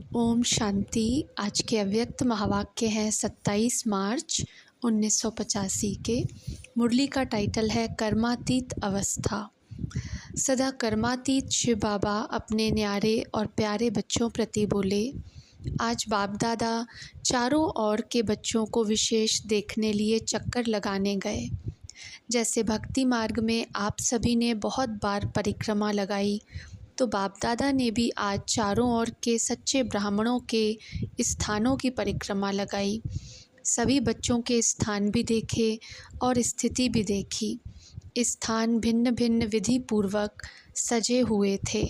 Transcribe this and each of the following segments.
ओम शांति। आज के अव्यक्त महावाक्य हैं 27 मार्च 1985 के। मुरली का टाइटल है कर्मातीत अवस्था। सदा कर्मातीत शिव बाबा अपने न्यारे और प्यारे बच्चों प्रति बोले। आज बाप दादा चारों ओर के बच्चों को विशेष देखने लिए चक्कर लगाने गए। जैसे भक्ति मार्ग में आप सभी ने बहुत बार परिक्रमा लगाई, तो बाप दादा ने भी आज चारों ओर के सच्चे ब्राह्मणों के स्थानों की परिक्रमा लगाई। सभी बच्चों के स्थान भी देखे और स्थिति भी देखी। स्थान भिन्न भिन्न विधि पूर्वक सजे हुए थे।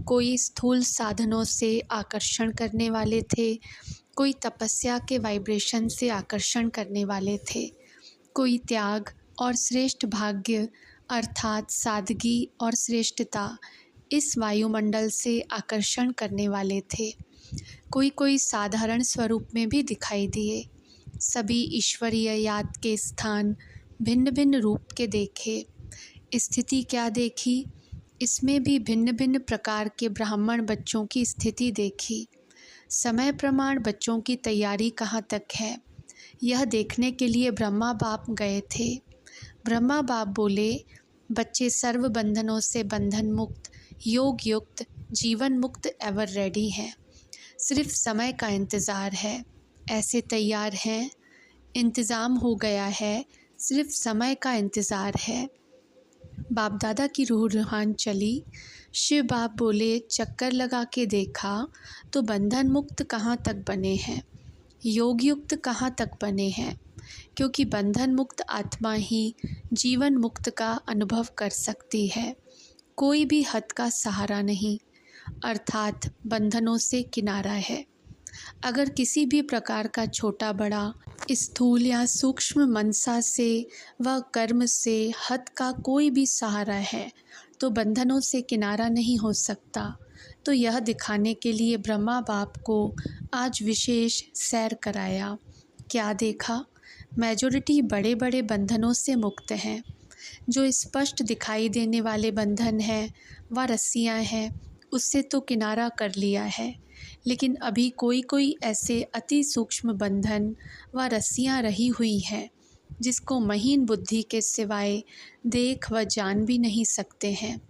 कोई स्थूल साधनों से आकर्षण करने वाले थे, कोई तपस्या के वाइब्रेशन से आकर्षण करने वाले थे, कोई त्याग और श्रेष्ठ भाग्य अर्थात सादगी और श्रेष्ठता इस वायुमंडल से आकर्षण करने वाले थे। कोई साधारण स्वरूप में भी दिखाई दिए। सभी ईश्वरीय याद के स्थान भिन्न भिन्न रूप के देखे। स्थिति क्या देखी? इसमें भी भिन्न भिन्न प्रकार के ब्राह्मण बच्चों की स्थिति देखी। समय प्रमाण बच्चों की तैयारी कहाँ तक है, यह देखने के लिए ब्रह्मा बाप गए थे। ब्रह्मा बाप बोले, बच्चे सर्व बंधनों से बंधन मुक्त, योग युक्त, जीवन मुक्त एवर रेडी हैं। सिर्फ समय का इंतज़ार है। ऐसे तैयार हैं, इंतज़ाम हो गया है, सिर्फ समय का इंतज़ार है। बाप दादा की रूह रूहान चली। शिव बाप बोले, चक्कर लगा के देखा तो बंधन मुक्त कहाँ तक बने हैं, योग युक्त कहाँ तक बने हैं, क्योंकि बंधन मुक्त आत्मा ही जीवन मुक्त का अनुभव कर सकती है। कोई भी हद का सहारा नहीं, अर्थात बंधनों से किनारा है। अगर किसी भी प्रकार का छोटा बड़ा, स्थूल या सूक्ष्म मनसा से व कर्म से हद का कोई भी सहारा है तो बंधनों से किनारा नहीं हो सकता। तो यह दिखाने के लिए ब्रह्मा बाप को आज विशेष सैर कराया। क्या देखा? मेजॉरिटी बड़े बड़े बंधनों से मुक्त हैं। जो स्पष्ट दिखाई देने वाले बंधन हैं व रस्सियाँ हैं, उससे तो किनारा कर लिया है, लेकिन अभी कोई ऐसे अति सूक्ष्म बंधन व रस्सियाँ रही हुई हैं जिसको महीन बुद्धि के सिवाय देख व जान भी नहीं सकते हैं।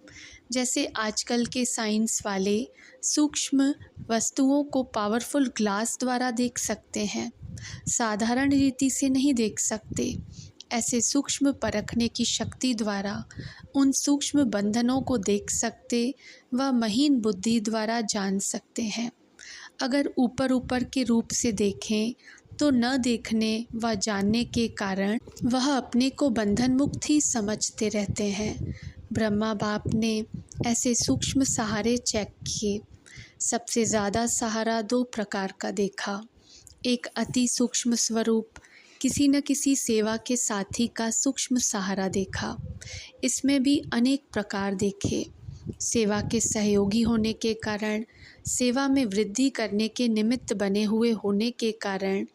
जैसे आजकल के साइंस वाले सूक्ष्म वस्तुओं को पावरफुल ग्लास द्वारा देख सकते हैं, साधारण रीति से नहीं देख सकते। ऐसे सूक्ष्म परखने की शक्ति द्वारा उन सूक्ष्म बंधनों को देख सकते व महीन बुद्धि द्वारा जान सकते हैं। अगर ऊपर ऊपर के रूप से देखें तो न देखने व जानने के कारण वह अपने को बंधन मुक्त ही समझते रहते हैं। ब्रह्मा बाप ने ऐसे सूक्ष्म सहारे चेक किए। सबसे ज़्यादा सहारा दो प्रकार का देखा। एक अति सूक्ष्म स्वरूप, किसी न किसी सेवा के साथी का सूक्ष्म सहारा देखा। इसमें भी अनेक प्रकार देखे। सेवा के सहयोगी होने के कारण, सेवा में वृद्धि करने के निमित्त बने हुए होने के कारण,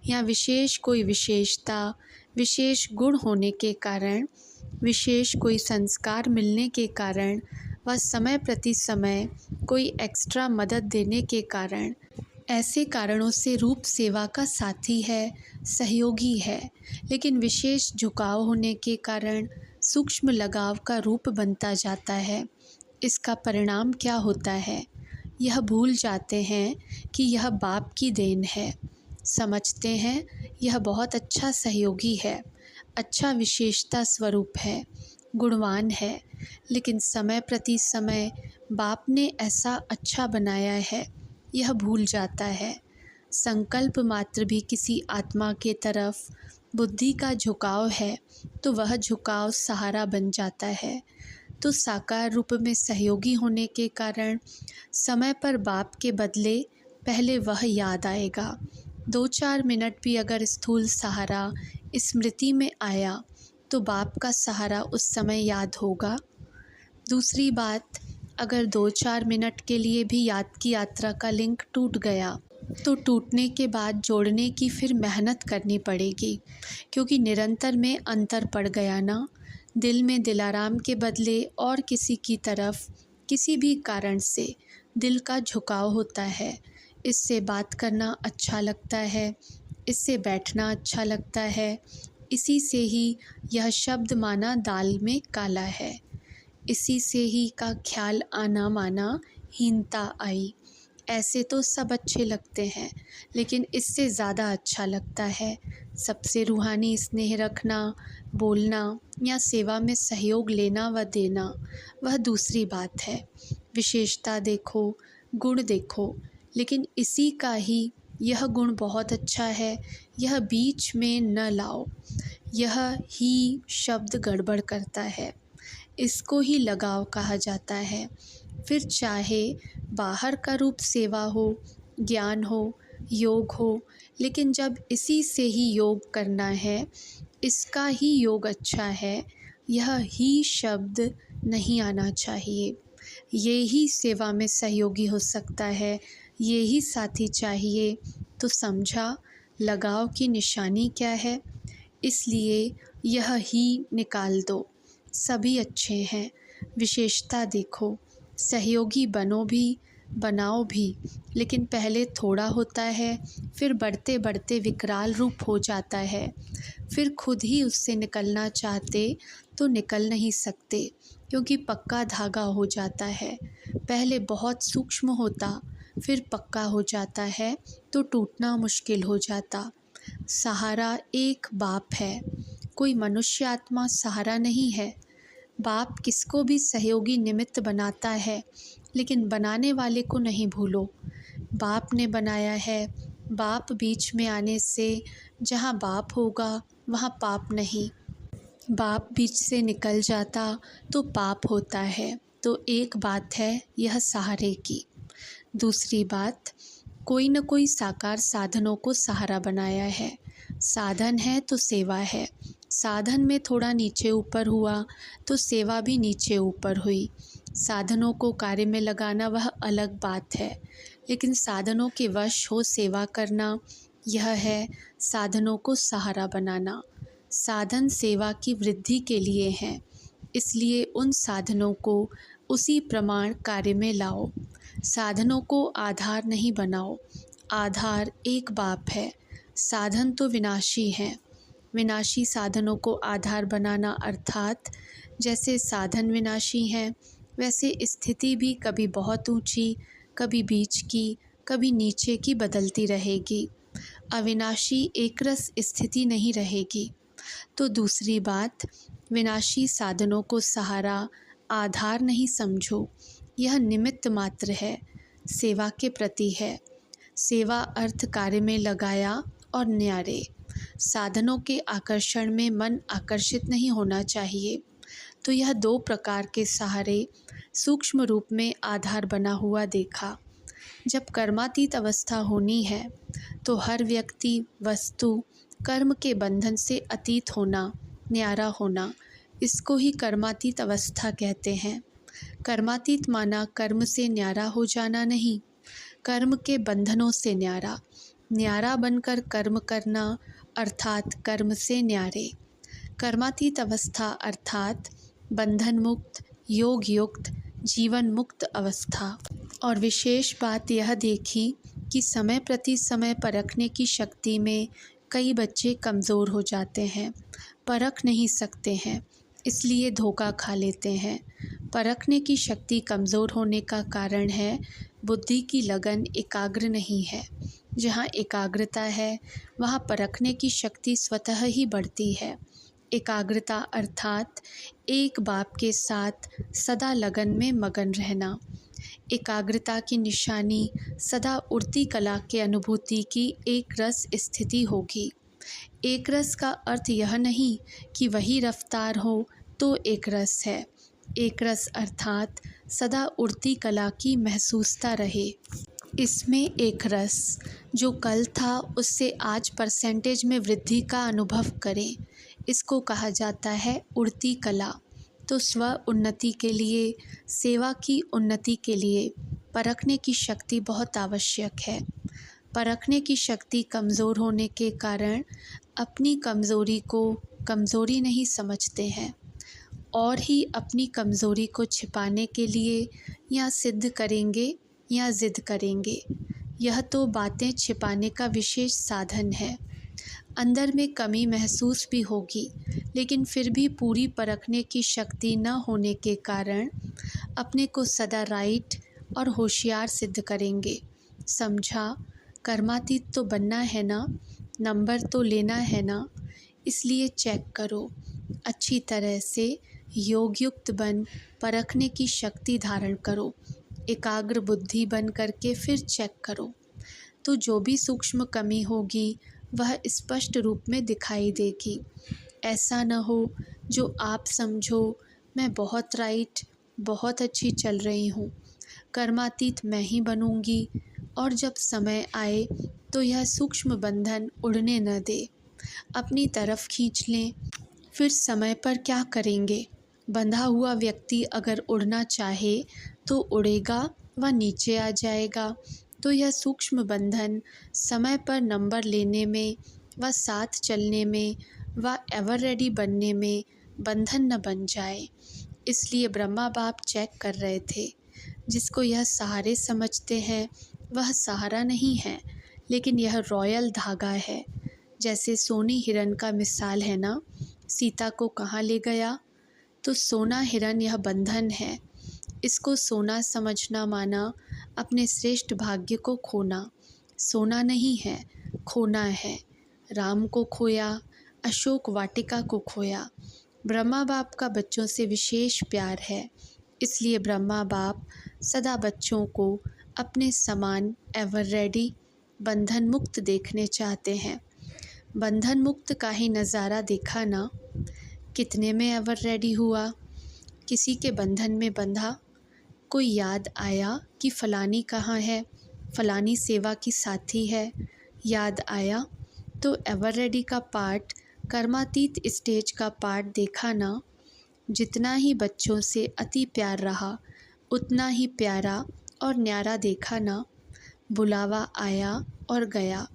या विशेष कोई विशेषता, विशेष गुण होने के कारण, विशेष कोई संस्कार मिलने के कारण व समय प्रति समय कोई एक्स्ट्रा मदद देने के कारण, ऐसे कारणों से रूप सेवा का साथी है, सहयोगी है, लेकिन विशेष झुकाव होने के कारण सूक्ष्म लगाव का रूप बनता जाता है। इसका परिणाम क्या होता है? यह भूल जाते हैं कि यह बाप की देन है। समझते हैं यह बहुत अच्छा सहयोगी है, अच्छा विशेषता स्वरूप है, गुणवान है, लेकिन समय प्रति समय बाप ने ऐसा अच्छा बनाया है, यह भूल जाता है। संकल्प मात्र भी किसी आत्मा के तरफ बुद्धि का झुकाव है तो वह झुकाव सहारा बन जाता है। तो साकार रूप में सहयोगी होने के कारण समय पर बाप के बदले पहले वह याद आएगा। 2-4 मिनट भी अगर स्थूल सहारा स्मृति में आया तो बाप का सहारा उस समय याद होगा। दूसरी बात, अगर 2-4 मिनट के लिए भी याद की यात्रा का लिंक टूट गया तो टूटने के बाद जोड़ने की फिर मेहनत करनी पड़ेगी, क्योंकि निरंतर में अंतर पड़ गया ना। दिल में दिलाराम के बदले और किसी की तरफ किसी भी कारण से दिल का झुकाव होता है। इससे बात करना अच्छा लगता है, इससे बैठना अच्छा लगता है, इसी से ही यह शब्द माना दाल में काला है, इसी से ही का ख्याल आना माना हीनता आई। ऐसे तो सब अच्छे लगते हैं, लेकिन इससे ज़्यादा अच्छा लगता है सबसे रूहानी स्नेह रखना, बोलना या सेवा में सहयोग लेना व देना, वह दूसरी बात है। विशेषता देखो, गुण देखो, लेकिन इसी का ही यह गुण बहुत अच्छा है, यह बीच में न लाओ। यह ही शब्द गड़बड़ करता है, इसको ही लगाव कहा जाता है। फिर चाहे बाहर का रूप सेवा हो, ज्ञान हो, योग हो, लेकिन जब इसी से ही योग करना है, इसका ही योग अच्छा है, यह ही शब्द नहीं आना चाहिए। ये ही सेवा में सहयोगी हो सकता है, ये ही साथी चाहिए। तो समझा लगाव की निशानी क्या है? इसलिए यह ही निकाल दो। सभी अच्छे हैं, विशेषता देखो, सहयोगी बनो भी, बनाओ भी, लेकिन पहले थोड़ा होता है, फिर बढ़ते बढ़ते विकराल रूप हो जाता है, फिर खुद ही उससे निकलना चाहते तो निकल नहीं सकते, क्योंकि पक्का धागा हो जाता है। पहले बहुत सूक्ष्म होता, फिर पक्का हो जाता है तो टूटना मुश्किल हो जाता। सहारा एक बाप है, कोई मनुष्य आत्मा सहारा नहीं है। बाप किसको भी सहयोगी निमित्त बनाता है, लेकिन बनाने वाले को नहीं भूलो। बाप ने बनाया है, बाप बीच में आने से जहाँ बाप होगा वहाँ पाप नहीं, बाप बीच से निकल जाता तो पाप होता है। तो एक बात है यह सहारे की। दूसरी बात, कोई न कोई साकार साधनों को सहारा बनाया है। साधन है तो सेवा है, साधन में थोड़ा नीचे ऊपर हुआ तो सेवा भी नीचे ऊपर हुई। साधनों को कार्य में लगाना वह अलग बात है, लेकिन साधनों के वश हो सेवा करना, यह है साधनों को सहारा बनाना। साधन सेवा की वृद्धि के लिए हैं, इसलिए उन साधनों को उसी प्रमाण कार्य में लाओ। साधनों को आधार नहीं बनाओ, आधार एक बाप है, साधन तो विनाशी हैं। विनाशी साधनों को आधार बनाना अर्थात जैसे साधन विनाशी हैं, वैसे स्थिति भी कभी बहुत ऊंची, कभी बीच की, कभी नीचे की बदलती रहेगी। अविनाशी एकरस स्थिति नहीं रहेगी। तो दूसरी बात, विनाशी साधनों को सहारा आधार नहीं समझो, यह निमित्त मात्र है, सेवा के प्रति है। सेवा अर्थ कार्य में लगाया और न्यारे। साधनों के आकर्षण में मन आकर्षित नहीं होना चाहिए। तो यह दो प्रकार के सहारे सूक्ष्म रूप में आधार बना हुआ देखा। जब कर्मातीत अवस्था होनी है तो हर व्यक्ति, वस्तु, कर्म के बंधन से अतीत होना, न्यारा होना, इसको ही कर्मातीत अवस्था कहते हैं। कर्मातीत माना कर्म से न्यारा हो जाना नहीं, कर्म के बंधनों से न्यारा। न्यारा बनकर कर्म करना अर्थात कर्म से न्यारे। कर्मातीत अवस्था अर्थात बंधन मुक्त, योग युक्त, जीवन मुक्त अवस्था। और विशेष बात यह देखी कि समय प्रति समय परखने की शक्ति में कई बच्चे कमज़ोर हो जाते हैं, परख नहीं सकते हैं, इसलिए धोखा खा लेते हैं। परखने की शक्ति कमज़ोर होने का कारण है बुद्धि की लगन एकाग्र नहीं है। जहाँ एकाग्रता है वहाँ परखने की शक्ति स्वतः ही बढ़ती है। एकाग्रता अर्थात एक बाप के साथ सदा लगन में मगन रहना। एकाग्रता की निशानी सदा उड़ती कला के अनुभूति की एक रस स्थिति होगी। एक रस का अर्थ यह नहीं कि वही रफ्तार हो तो एक रस है। एक रस अर्थात सदा उड़ती कला की महसूसता रहे। इसमें एक रस जो कल था उससे आज परसेंटेज में वृद्धि का अनुभव करें, इसको कहा जाता है उड़ती कला। तो स्व उन्नति के लिए, सेवा की उन्नति के लिए परखने की शक्ति बहुत आवश्यक है। परखने की शक्ति कमज़ोर होने के कारण अपनी कमज़ोरी को कमज़ोरी नहीं समझते हैं और ही अपनी कमज़ोरी को छिपाने के लिए या सिद्ध करेंगे या ज़िद करेंगे। यह तो बातें छिपाने का विशेष साधन है। अंदर में कमी महसूस भी होगी, लेकिन फिर भी पूरी परखने की शक्ति न होने के कारण अपने को सदा राइट और होशियार सिद्ध करेंगे। समझा? कर्मातीत तो बनना है ना, नंबर तो लेना है ना, इसलिए चेक करो। अच्छी तरह से योगयुक्त बन परखने की शक्ति धारण करो। एकाग्र बुद्धि बन करके फिर चेक करो, तो जो भी सूक्ष्म कमी होगी वह स्पष्ट रूप में दिखाई देगी। ऐसा न हो जो आप समझो मैं बहुत राइट, बहुत अच्छी चल रही हूँ, कर्मातीत मैं ही बनूंगी, और जब समय आए तो यह सूक्ष्म बंधन उड़ने न दे, अपनी तरफ खींच लें। फिर समय पर क्या करेंगे? बंधा हुआ व्यक्ति अगर उड़ना चाहे तो उड़ेगा व नीचे आ जाएगा। तो यह सूक्ष्म बंधन समय पर नंबर लेने में व साथ चलने में व एवर रेडी बनने में बंधन न बन जाए। इसलिए ब्रह्मा बाप चेक कर रहे थे। जिसको यह सहारे समझते हैं वह सहारा नहीं है, लेकिन यह रॉयल धागा है। जैसे सोनी हिरन का मिसाल है ना, सीता को कहाँ ले गया? तो सोना हिरन यह बंधन है। इसको सोना समझना माना अपने श्रेष्ठ भाग्य को खोना। सोना नहीं है, खोना है। राम को खोया, अशोक वाटिका को खोया। ब्रह्मा बाप का बच्चों से विशेष प्यार है, इसलिए ब्रह्मा बाप सदा बच्चों को अपने समान एवर रेडी बंधन मुक्त देखने चाहते हैं। बंधन मुक्त का ही नज़ारा देखा ना, कितने में एवर रेडी हुआ, किसी के बंधन में बंधा। कोई याद आया कि फलानी कहाँ है, फलानी सेवा की साथी है, याद आया तो एवर रेडी का पार्ट, कर्मातीत स्टेज का पार्ट देखा ना। जितना ही बच्चों से अति प्यार रहा उतना ही प्यारा और न्यारा देखा ना। बुलावा आया और गया,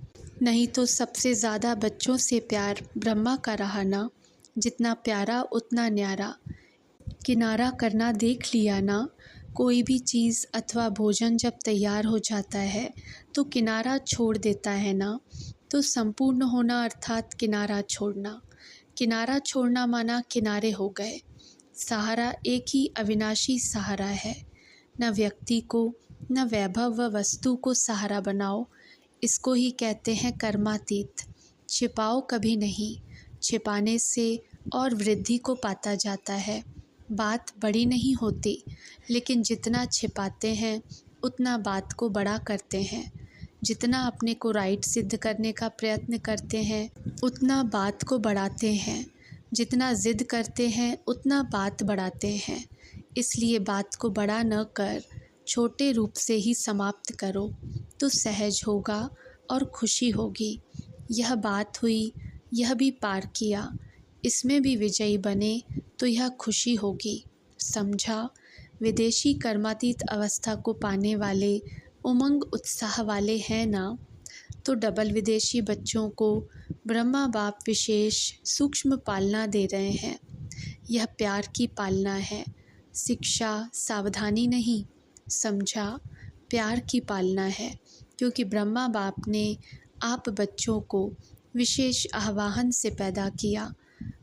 नहीं तो सबसे ज़्यादा बच्चों से प्यार ब्रह्मा का रहा ना। जितना प्यारा उतना न्यारा। किनारा करना देख लिया ना। कोई भी चीज़ अथवा भोजन जब तैयार हो जाता है तो किनारा छोड़ देता है ना। तो संपूर्ण होना अर्थात किनारा छोड़ना। किनारा छोड़ना माना किनारे हो गए। सहारा एक ही अविनाशी सहारा है। न व्यक्ति को न वैभव व वस्तु को सहारा बनाओ। इसको ही कहते हैं कर्मातीत। छिपाओ कभी नहीं, छिपाने से और वृद्धि को पाता जाता है। बात बड़ी नहीं होती, लेकिन जितना छिपाते हैं उतना बात को बड़ा करते हैं। जितना अपने को राइट सिद्ध करने का प्रयत्न करते हैं उतना बात को बढ़ाते हैं। जितना जिद करते हैं उतना बात बढ़ाते हैं। इसलिए बात को बड़ा न कर छोटे रूप से ही समाप्त करो तो सहज होगा और खुशी होगी। यह बात हुई, यह भी पार किया, इसमें भी विजयी बने तो यह खुशी होगी। समझा? विदेशी कर्मातीत अवस्था को पाने वाले उमंग उत्साह वाले हैं ना, तो डबल विदेशी बच्चों को ब्रह्मा बाप विशेष सूक्ष्म पालना दे रहे हैं। यह प्यार की पालना है, शिक्षा सावधानी नहीं। समझा? प्यार की पालना है, क्योंकि ब्रह्मा बाप ने आप बच्चों को विशेष आह्वान से पैदा किया।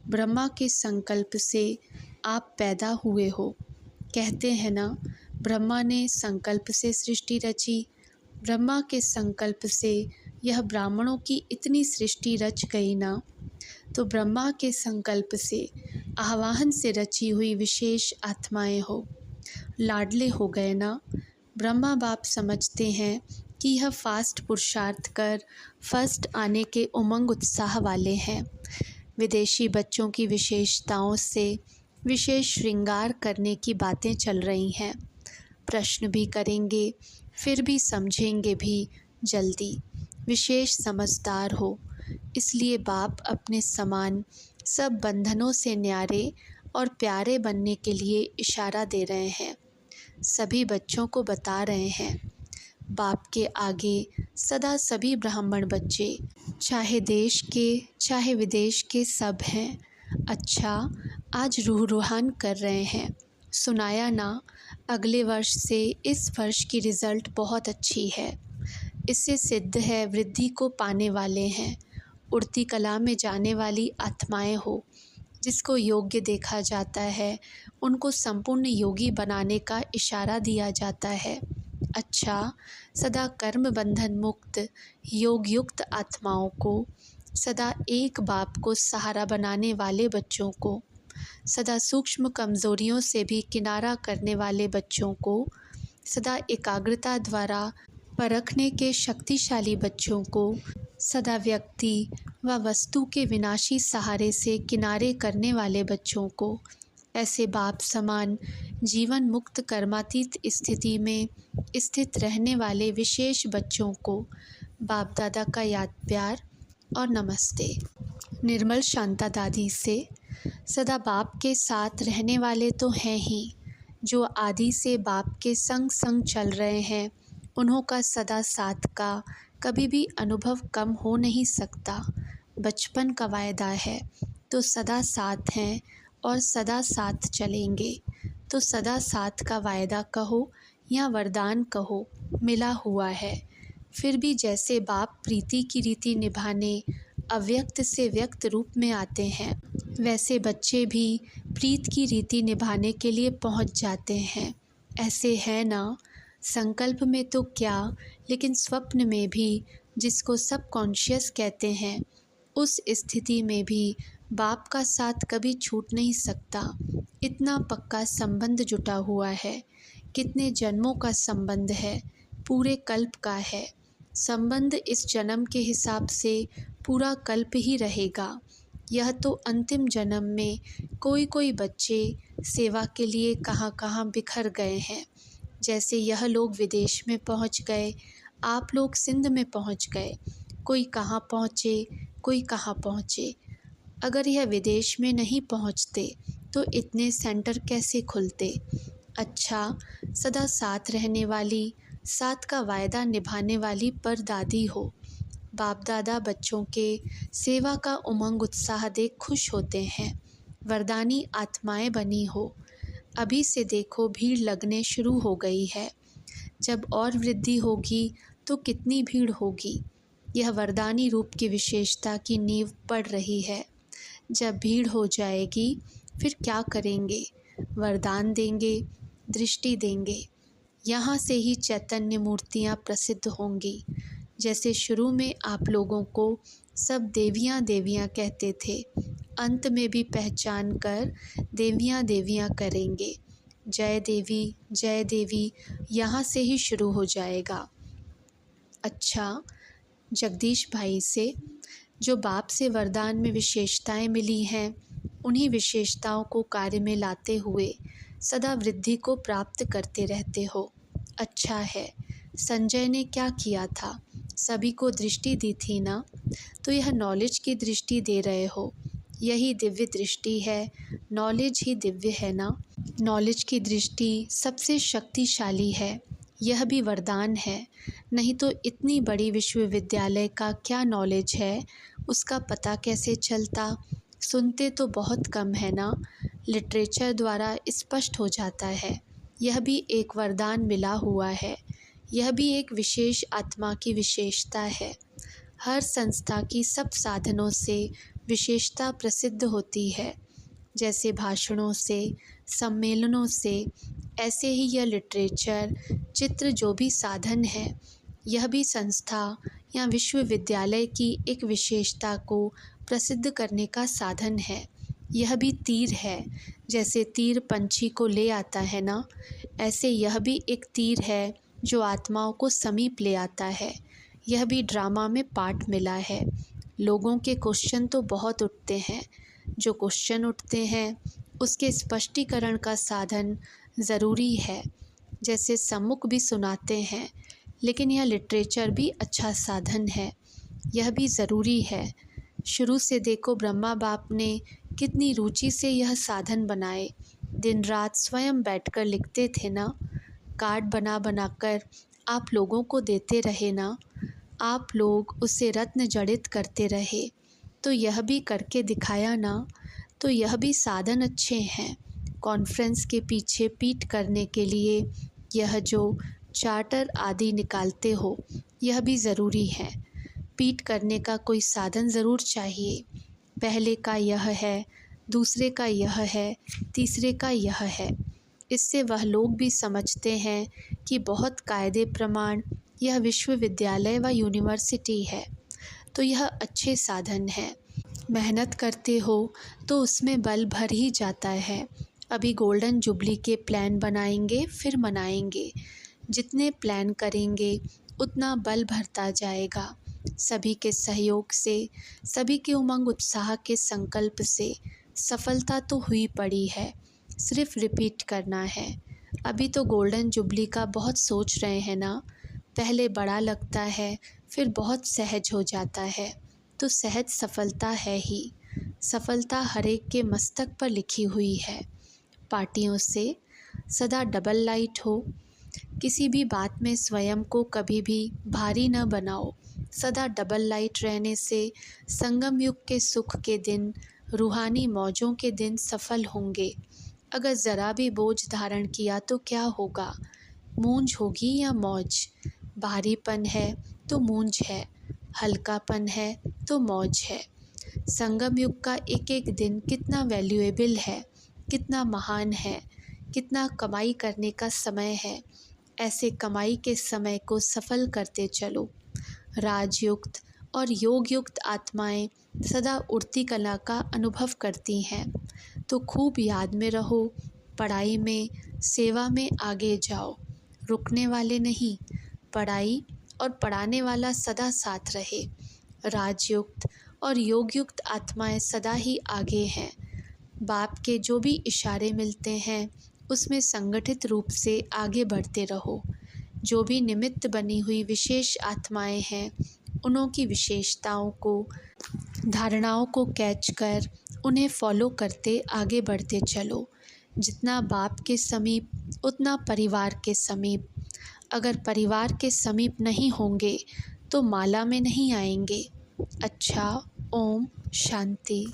ब्रह्मा के संकल्प से आप पैदा हुए हो। कहते हैं ना, ब्रह्मा ने संकल्प से सृष्टि रची। ब्रह्मा के संकल्प से यह ब्राह्मणों की इतनी सृष्टि रच गई ना, तो ब्रह्मा के संकल्प से आह्वान से रची हुई विशेष आत्माएं हो। लाडले हो गए ना। ब्रह्मा बाप समझते हैं कि यह फास्ट पुरुषार्थ कर फर्स्ट आने के उमंग उत्साह वाले हैं। विदेशी बच्चों की विशेषताओं से विशेष श्रृंगार करने की बातें चल रही हैं। प्रश्न भी करेंगे, फिर भी समझेंगे भी जल्दी। विशेष समझदार हो, इसलिए बाप अपने समान सब बंधनों से न्यारे और प्यारे बनने के लिए इशारा दे रहे हैं। सभी बच्चों को बता रहे हैं। बाप के आगे सदा सभी ब्राह्मण बच्चे, चाहे देश के चाहे विदेश के, सब हैं। अच्छा, आज रूह रूहान कर रहे हैं। सुनाया ना, अगले वर्ष से इस वर्ष की रिज़ल्ट बहुत अच्छी है। इससे सिद्ध है वृद्धि को पाने वाले हैं। उड़ती कला में जाने वाली आत्माएं हो, जिसको योग्य देखा जाता है, उनको संपूर्ण योगी बनाने का इशारा दिया जाता है। अच्छा, सदा कर्म बंधन मुक्त योग युक्त आत्माओं को, सदा एक बाप को सहारा बनाने वाले बच्चों को, सदा सूक्ष्म कमज़ोरियों से भी किनारा करने वाले बच्चों को, सदा एकाग्रता द्वारा परखने के शक्तिशाली बच्चों को, सदा व्यक्ति व वस्तु के विनाशी सहारे से किनारे करने वाले बच्चों को, ऐसे बाप समान जीवन मुक्त कर्मातीत स्थिति में स्थित रहने वाले विशेष बच्चों को बाप दादा का याद प्यार और नमस्ते। निर्मल शांता दादी से। सदा बाप के साथ रहने वाले तो हैं ही, जो आदि से बाप के संग संग चल रहे हैं, उन्हों का सदा साथ का कभी भी अनुभव कम हो नहीं सकता। बचपन का वायदा है तो सदा साथ हैं और सदा साथ चलेंगे। तो सदा साथ का वायदा कहो या वरदान कहो, मिला हुआ है। फिर भी जैसे बाप प्रीति की रीति निभाने अव्यक्त से व्यक्त रूप में आते हैं, वैसे बच्चे भी प्रीत की रीति निभाने के लिए पहुंच जाते हैं। ऐसे है ना, संकल्प में तो क्या, लेकिन स्वप्न में भी, जिसको सब कॉन्शियस कहते हैं, उस स्थिति में भी बाप का साथ कभी छूट नहीं सकता। इतना पक्का संबंध जुटा हुआ है। कितने जन्मों का संबंध है, पूरे कल्प का है। संबंध इस जन्म के हिसाब से पूरा कल्प ही रहेगा। यह तो अंतिम जन्म में कोई कोई बच्चे सेवा के लिए कहाँ कहाँ बिखर गए हैं। जैसे यह लोग विदेश में पहुंच गए, आप लोग सिंध में पहुंच गए, कोई कहाँ पहुँचे, कोई कहाँ पहुँचे। अगर यह विदेश में नहीं पहुँचते तो इतने सेंटर कैसे खुलते। अच्छा, सदा साथ रहने वाली, साथ का वायदा निभाने वाली परदादी हो। बाप दादा बच्चों के सेवा का उमंग उत्साह देख खुश होते हैं। वरदानी आत्माएं बनी हो। अभी से देखो भीड़ लगने शुरू हो गई है। जब और वृद्धि होगी तो कितनी भीड़ होगी। यह वरदानी रूप की विशेषता की नींव पड़ रही है। जब भीड़ हो जाएगी फिर क्या करेंगे। वरदान देंगे, दृष्टि देंगे। यहाँ से ही चैतन्य मूर्तियाँ प्रसिद्ध होंगी। जैसे शुरू में आप लोगों को सब देवियाँ देवियाँ कहते थे, अंत में भी पहचान कर देवियाँ देवियाँ करेंगे। जय देवी यहाँ से ही शुरू हो जाएगा। अच्छा, जगदीश भाई से, जो बाप से वरदान में विशेषताएं मिली हैं, उन्हीं विशेषताओं को कार्य में लाते हुए सदा वृद्धि को प्राप्त करते रहते हो। अच्छा है। संजय ने क्या किया था, सभी को दृष्टि दी थी ना, तो यह नॉलेज की दृष्टि दे रहे हो। यही दिव्य दृष्टि है, नॉलेज ही दिव्य है ना। नॉलेज की दृष्टि सबसे शक्तिशाली है, यह भी वरदान है। नहीं तो इतनी बड़ी विश्वविद्यालय का क्या नॉलेज है, उसका पता कैसे चलता। सुनते तो बहुत कम है ना, लिटरेचर द्वारा स्पष्ट हो जाता है। यह भी एक वरदान मिला हुआ है। यह भी एक विशेष आत्मा की विशेषता है। हर संस्था की सब साधनों से विशेषता प्रसिद्ध होती है। जैसे भाषणों से, सम्मेलनों से, ऐसे ही यह लिटरेचर, चित्र जो भी साधन है, यह भी संस्था या विश्वविद्यालय की एक विशेषता को प्रसिद्ध करने का साधन है। यह भी तीर है। जैसे तीर पंछी को ले आता है ना, ऐसे यह भी एक तीर है जो आत्माओं को समीप ले आता है। यह भी ड्रामा में पार्ट मिला है। लोगों के क्वेश्चन तो बहुत उठते हैं। जो क्वेश्चन उठते हैं उसके स्पष्टीकरण का साधन ज़रूरी है। जैसे सम्मुख भी सुनाते हैं, लेकिन यह लिटरेचर भी अच्छा साधन है, यह भी ज़रूरी है। शुरू से देखो ब्रह्मा बाप ने कितनी रुचि से यह साधन बनाए। दिन रात स्वयं बैठकर लिखते थे ना, कार्ड बना बनाकर आप लोगों को देते रहे ना, आप लोग उसे रत्न जड़ित करते रहे। तो यह भी करके दिखाया ना, तो यह भी साधन अच्छे हैं। कॉन्फ्रेंस के पीछे पीठ करने के लिए यह जो चार्टर आदि निकालते हो, यह भी ज़रूरी है। पीठ करने का कोई साधन ज़रूर चाहिए। पहले का यह है, दूसरे का यह है, तीसरे का यह है। इससे वह लोग भी समझते हैं कि बहुत कायदे प्रमाण यह विश्वविद्यालय व यूनिवर्सिटी है, तो यह अच्छे साधन हैं। मेहनत करते हो तो उसमें बल भर ही जाता है। अभी गोल्डन जुबली के प्लान बनाएंगे, फिर मनाएंगे। जितने प्लान करेंगे उतना बल भरता जाएगा। सभी के सहयोग से, सभी के उमंग उत्साह के संकल्प से सफलता तो हुई पड़ी है, सिर्फ रिपीट करना है। अभी तो गोल्डन जुबली का बहुत सोच रहे हैं ना। पहले बड़ा लगता है, फिर बहुत सहज हो जाता है, तो सहज सफलता है ही। सफलता हर एक के मस्तक पर लिखी हुई है। पार्टियों से सदा डबल लाइट हो। किसी भी बात में स्वयं को कभी भी भारी न बनाओ। सदा डबल लाइट रहने से संगम युग के सुख के दिन, रूहानी मौजों के दिन सफल होंगे। अगर ज़रा भी बोझ धारण किया तो क्या होगा? मूंज होगी या मौज? भारीपन है तो मूंज है, हल्कापन है तो मौज है। संगम युग का एक एक दिन कितना वैल्यूएबल है, कितना महान है, कितना कमाई करने का समय है। ऐसे कमाई के समय को सफल करते चलो। राजयुक्त और योगयुक्त आत्माएं सदा उड़ती कला का अनुभव करती हैं, तो खूब याद में रहो। पढ़ाई में, सेवा में आगे जाओ, रुकने वाले नहीं। पढ़ाई और पढ़ाने वाला सदा साथ रहे। राजयुक्त और योगयुक्त आत्माएं सदा ही आगे हैं। बाप के जो भी इशारे मिलते हैं उसमें संगठित रूप से आगे बढ़ते रहो। जो भी निमित्त बनी हुई विशेष आत्माएं हैं, उन्हों की विशेषताओं को, धारणाओं को कैच कर उन्हें फॉलो करते आगे बढ़ते चलो। जितना बाप के समीप उतना परिवार के समीप। अगर परिवार के समीप नहीं होंगे तो माला में नहीं आएंगे। अच्छा, ओम शांति।